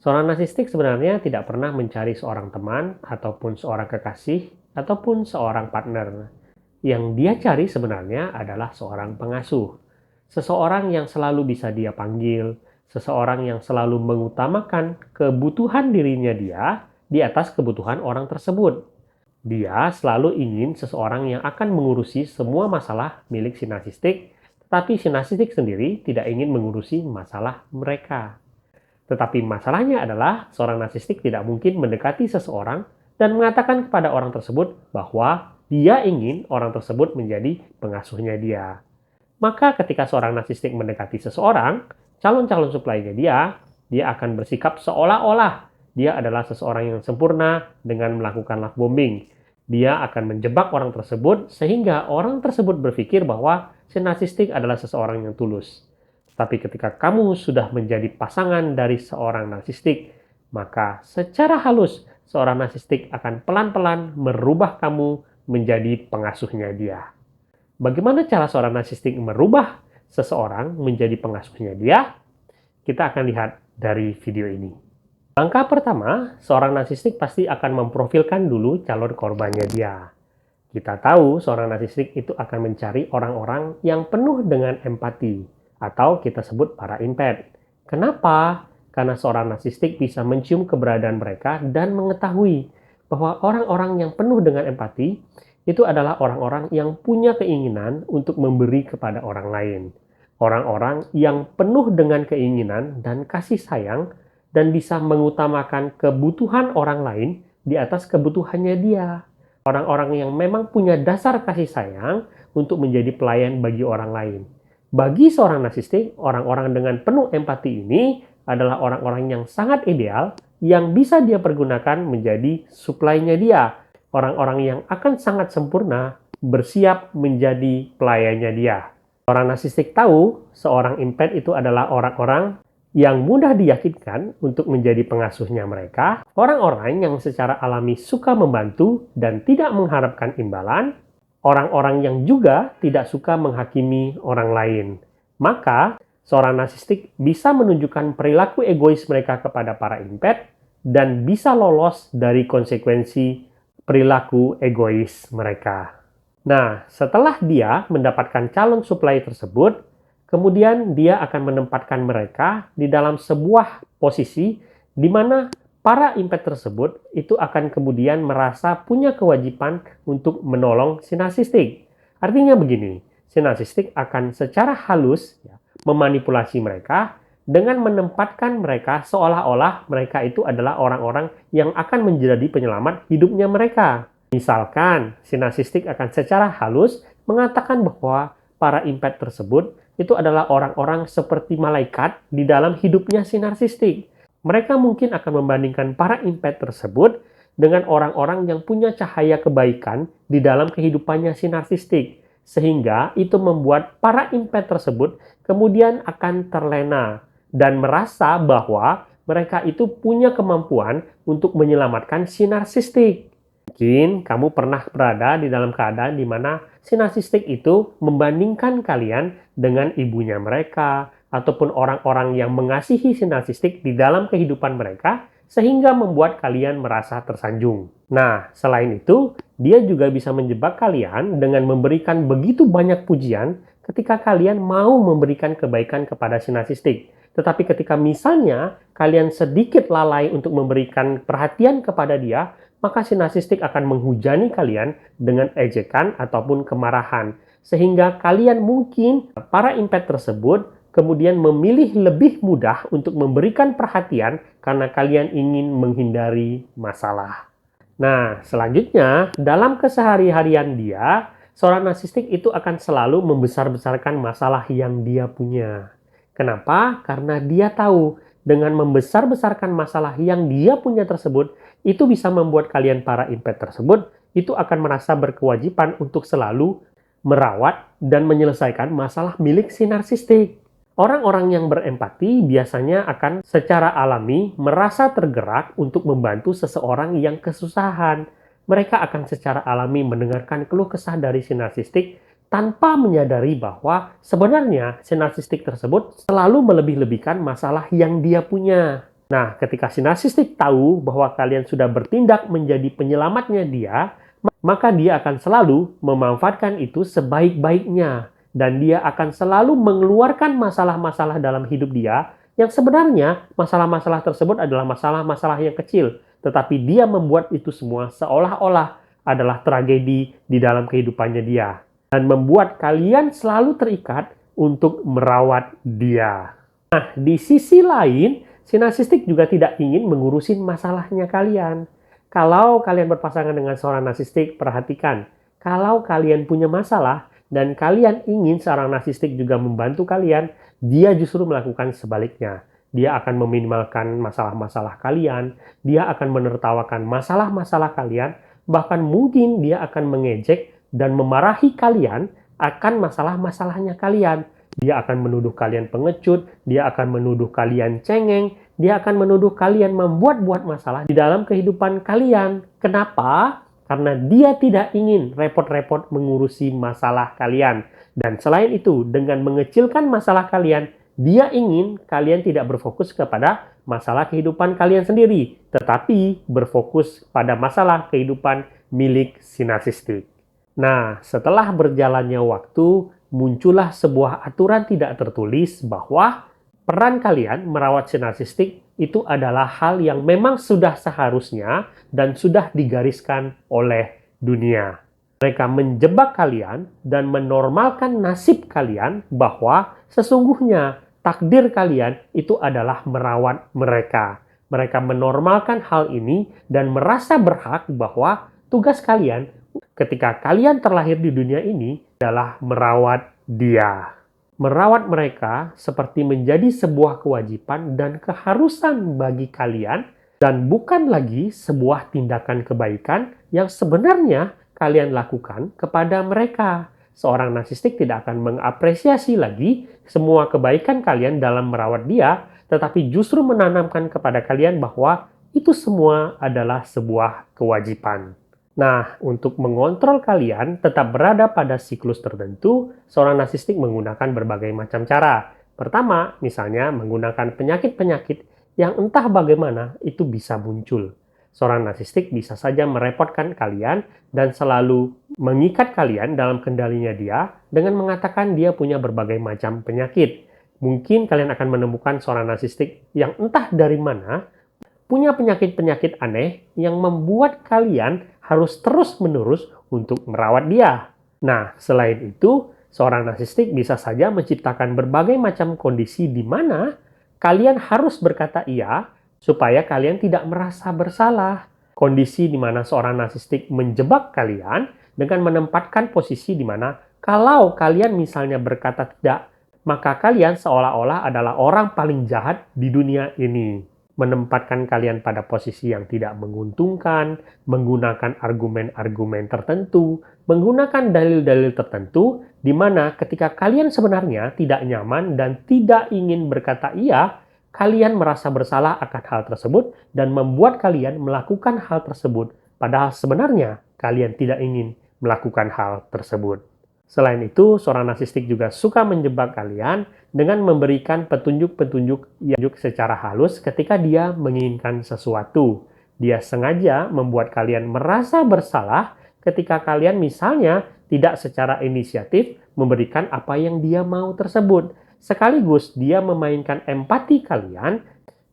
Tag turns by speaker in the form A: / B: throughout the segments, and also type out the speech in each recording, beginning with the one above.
A: Seorang narsistik sebenarnya tidak pernah mencari seorang teman, ataupun seorang kekasih, ataupun seorang partner. Yang dia cari sebenarnya adalah seorang pengasuh. Seseorang yang selalu bisa dia panggil, seseorang yang selalu mengutamakan kebutuhan dirinya dia di atas kebutuhan orang tersebut. Dia selalu ingin seseorang yang akan mengurusi semua masalah milik si narsistik, tetapi si narsistik sendiri tidak ingin mengurusi masalah mereka. Tetapi masalahnya adalah seorang narsistik tidak mungkin mendekati seseorang dan mengatakan kepada orang tersebut bahwa dia ingin orang tersebut menjadi pengasuhnya dia. Maka ketika seorang narsistik mendekati seseorang, calon-calon supply-nya dia akan bersikap seolah-olah dia adalah seseorang yang sempurna dengan melakukan love bombing. Dia akan menjebak orang tersebut sehingga orang tersebut berpikir bahwa si narsistik adalah seseorang yang tulus. Tapi ketika kamu sudah menjadi pasangan dari seorang narsistik, maka secara halus seorang narsistik akan pelan-pelan merubah kamu menjadi pengasuhnya dia. Bagaimana cara seorang narsistik merubah seseorang menjadi pengasuhnya dia? Kita akan lihat dari video ini. Langkah pertama, seorang narsistik pasti akan memprofilkan dulu calon korbannya dia. Kita tahu seorang narsistik itu akan mencari orang-orang yang penuh dengan empati, atau kita sebut para empath. Kenapa? Karena seorang narsistik bisa mencium keberadaan mereka dan mengetahui bahwa orang-orang yang penuh dengan empati itu adalah orang-orang yang punya keinginan untuk memberi kepada orang lain. Orang-orang yang penuh dengan keinginan dan kasih sayang dan bisa mengutamakan kebutuhan orang lain di atas kebutuhannya dia. Orang-orang yang memang punya dasar kasih sayang untuk menjadi pelayan bagi orang lain. Bagi seorang narsistik, orang-orang dengan penuh empati ini adalah orang-orang yang sangat ideal yang bisa dia pergunakan menjadi supply-nya dia. Orang-orang yang akan sangat sempurna bersiap menjadi pelayannya dia. Orang narsistik tahu seorang empath itu adalah orang-orang yang mudah diyakinkan untuk menjadi pengasuhnya mereka, orang-orang yang secara alami suka membantu dan tidak mengharapkan imbalan, orang-orang yang juga tidak suka menghakimi orang lain. Maka, seorang narsistik bisa menunjukkan perilaku egois mereka kepada para empath dan bisa lolos dari konsekuensi perilaku egois mereka. Nah, setelah dia mendapatkan calon supply tersebut, kemudian dia akan menempatkan mereka di dalam sebuah posisi di mana para empath tersebut itu akan kemudian merasa punya kewajiban untuk menolong si narsistik. Artinya begini, si narsistik akan secara halus memanipulasi mereka dengan menempatkan mereka seolah-olah mereka itu adalah orang-orang yang akan menjadi penyelamat hidupnya mereka. Misalkan, si narsistik akan secara halus mengatakan bahwa para empath tersebut itu adalah orang-orang seperti malaikat di dalam hidupnya si narsistik. Mereka mungkin akan membandingkan para empath tersebut dengan orang-orang yang punya cahaya kebaikan di dalam kehidupannya si narsistik. Sehingga itu membuat para empath tersebut kemudian akan terlena dan merasa bahwa mereka itu punya kemampuan untuk menyelamatkan si narsistik. Mungkin kamu pernah berada di dalam keadaan di mana si narsistik itu membandingkan kalian dengan ibunya mereka, ataupun orang-orang yang mengasihi si narsistik di dalam kehidupan mereka, sehingga membuat kalian merasa tersanjung. Nah, selain itu, dia juga bisa menjebak kalian dengan memberikan begitu banyak pujian ketika kalian mau memberikan kebaikan kepada si narsistik. Tetapi ketika misalnya kalian sedikit lalai untuk memberikan perhatian kepada dia, maka si narsistik akan menghujani kalian dengan ejekan ataupun kemarahan. Sehingga kalian mungkin, para empath tersebut, kemudian memilih lebih mudah untuk memberikan perhatian karena kalian ingin menghindari masalah. Nah, selanjutnya, dalam kesehari-harian dia, seorang narsistik itu akan selalu membesar-besarkan masalah yang dia punya. Kenapa? Karena dia tahu dengan membesar-besarkan masalah yang dia punya tersebut, itu bisa membuat kalian para empath tersebut itu akan merasa berkewajiban untuk selalu merawat dan menyelesaikan masalah milik si narsistik. Orang-orang yang berempati biasanya akan secara alami merasa tergerak untuk membantu seseorang yang kesusahan. Mereka akan secara alami mendengarkan keluh kesah dari si narsistik tanpa menyadari bahwa sebenarnya si narsistik tersebut selalu melebih-lebihkan masalah yang dia punya. Nah, ketika si narsistik tahu bahwa kalian sudah bertindak menjadi penyelamatnya dia, maka dia akan selalu memanfaatkan itu sebaik-baiknya. Dan dia akan selalu mengeluarkan masalah-masalah dalam hidup dia, yang sebenarnya masalah-masalah tersebut adalah masalah-masalah yang kecil. Tetapi dia membuat itu semua seolah-olah adalah tragedi di dalam kehidupannya dia. Dan membuat kalian selalu terikat untuk merawat dia. Nah, di sisi lain, si narsistik juga tidak ingin mengurusin masalahnya kalian. Kalau kalian berpasangan dengan seorang narsistik, perhatikan. Kalau kalian punya masalah dan kalian ingin seorang narsistik juga membantu kalian, dia justru melakukan sebaliknya. Dia akan meminimalkan masalah-masalah kalian, dia akan menertawakan masalah-masalah kalian, bahkan mungkin dia akan mengejek dan memarahi kalian akan masalah-masalahnya kalian. Dia akan menuduh kalian pengecut, dia akan menuduh kalian cengeng, dia akan menuduh kalian membuat-buat masalah di dalam kehidupan kalian. Kenapa? Karena dia tidak ingin repot-repot mengurusi masalah kalian. Dan selain itu, dengan mengecilkan masalah kalian, dia ingin kalian tidak berfokus kepada masalah kehidupan kalian sendiri, tetapi berfokus pada masalah kehidupan milik si narsistik. Nah, setelah berjalannya waktu, muncullah sebuah aturan tidak tertulis bahwa peran kalian merawat si narsistik itu adalah hal yang memang sudah seharusnya dan sudah digariskan oleh dunia. Mereka menjebak kalian dan menormalkan nasib kalian bahwa sesungguhnya takdir kalian itu adalah merawat mereka. Mereka menormalkan hal ini dan merasa berhak bahwa tugas kalian ketika kalian terlahir di dunia ini adalah merawat dia. Merawat mereka seperti menjadi sebuah kewajiban dan keharusan bagi kalian dan bukan lagi sebuah tindakan kebaikan yang sebenarnya kalian lakukan kepada mereka. Seorang narsistik tidak akan mengapresiasi lagi semua kebaikan kalian dalam merawat dia, tetapi justru menanamkan kepada kalian bahwa itu semua adalah sebuah kewajiban. Nah, untuk mengontrol kalian tetap berada pada siklus tertentu, seorang narsistik menggunakan berbagai macam cara. Pertama, misalnya menggunakan penyakit-penyakit yang entah bagaimana itu bisa muncul. Seorang narsistik bisa saja merepotkan kalian dan selalu mengikat kalian dalam kendalinya dia dengan mengatakan dia punya berbagai macam penyakit. Mungkin kalian akan menemukan seorang narsistik yang entah dari mana punya penyakit-penyakit aneh yang membuat kalian harus terus-menerus untuk merawat dia. Nah, selain itu, seorang narsistik bisa saja menciptakan berbagai macam kondisi di mana kalian harus berkata iya supaya kalian tidak merasa bersalah. Kondisi di mana seorang narsistik menjebak kalian dengan menempatkan posisi di mana kalau kalian misalnya berkata tidak, maka kalian seolah-olah adalah orang paling jahat di dunia ini. Menempatkan kalian pada posisi yang tidak menguntungkan, menggunakan argumen-argumen tertentu, menggunakan dalil-dalil tertentu, di mana ketika kalian sebenarnya tidak nyaman dan tidak ingin berkata iya, kalian merasa bersalah akan hal tersebut dan membuat kalian melakukan hal tersebut, padahal sebenarnya kalian tidak ingin melakukan hal tersebut. Selain itu, seorang narsistik juga suka menjebak kalian dengan memberikan petunjuk-petunjuk yang secara halus ketika dia menginginkan sesuatu. Dia sengaja membuat kalian merasa bersalah ketika kalian misalnya tidak secara inisiatif memberikan apa yang dia mau tersebut. Sekaligus dia memainkan empati kalian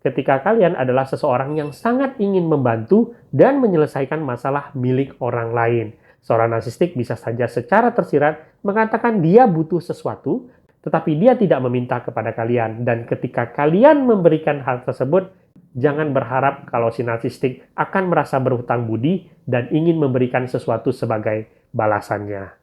A: ketika kalian adalah seseorang yang sangat ingin membantu dan menyelesaikan masalah milik orang lain. Seorang narsistik bisa saja secara tersirat mengatakan dia butuh sesuatu, tetapi dia tidak meminta kepada kalian. Dan ketika kalian memberikan hal tersebut, jangan berharap kalau si narsistik akan merasa berhutang budi dan ingin memberikan sesuatu sebagai balasannya.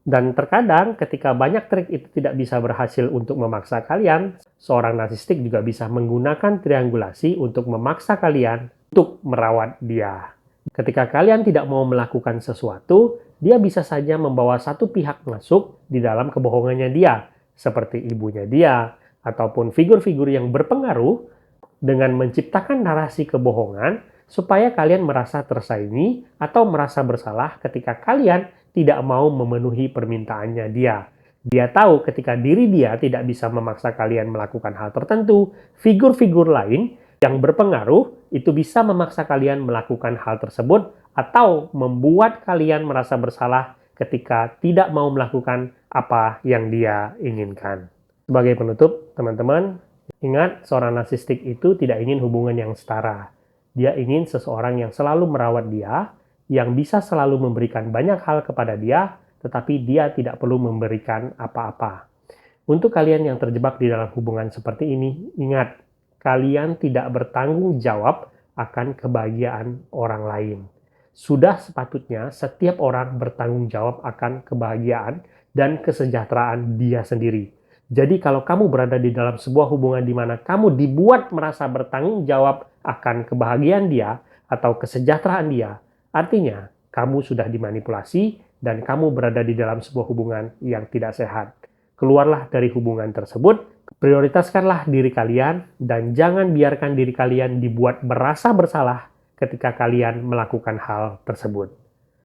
A: Dan terkadang ketika banyak trik itu tidak bisa berhasil untuk memaksa kalian, seorang narsistik juga bisa menggunakan triangulasi untuk memaksa kalian untuk merawat dia. Ketika kalian tidak mau melakukan sesuatu, dia bisa saja membawa satu pihak masuk di dalam kebohongannya dia, seperti ibunya dia, ataupun figur-figur yang berpengaruh dengan menciptakan narasi kebohongan supaya kalian merasa tersaingi atau merasa bersalah ketika kalian tidak mau memenuhi permintaannya dia. Dia tahu ketika diri dia tidak bisa memaksa kalian melakukan hal tertentu, figur-figur lain yang berpengaruh itu bisa memaksa kalian melakukan hal tersebut atau membuat kalian merasa bersalah ketika tidak mau melakukan apa yang dia inginkan. Sebagai penutup, teman-teman, ingat seorang narsistik itu tidak ingin hubungan yang setara. Dia ingin seseorang yang selalu merawat dia, yang bisa selalu memberikan banyak hal kepada dia, tetapi dia tidak perlu memberikan apa-apa. Untuk kalian yang terjebak di dalam hubungan seperti ini, ingat, kalian tidak bertanggung jawab akan kebahagiaan orang lain. Sudah sepatutnya setiap orang bertanggung jawab akan kebahagiaan dan kesejahteraan dia sendiri. Jadi kalau kamu berada di dalam sebuah hubungan di mana kamu dibuat merasa bertanggung jawab akan kebahagiaan dia atau kesejahteraan dia, artinya kamu sudah dimanipulasi dan kamu berada di dalam sebuah hubungan yang tidak sehat. Keluarlah dari hubungan tersebut, prioritaskanlah diri kalian, dan jangan biarkan diri kalian dibuat merasa bersalah ketika kalian melakukan hal tersebut.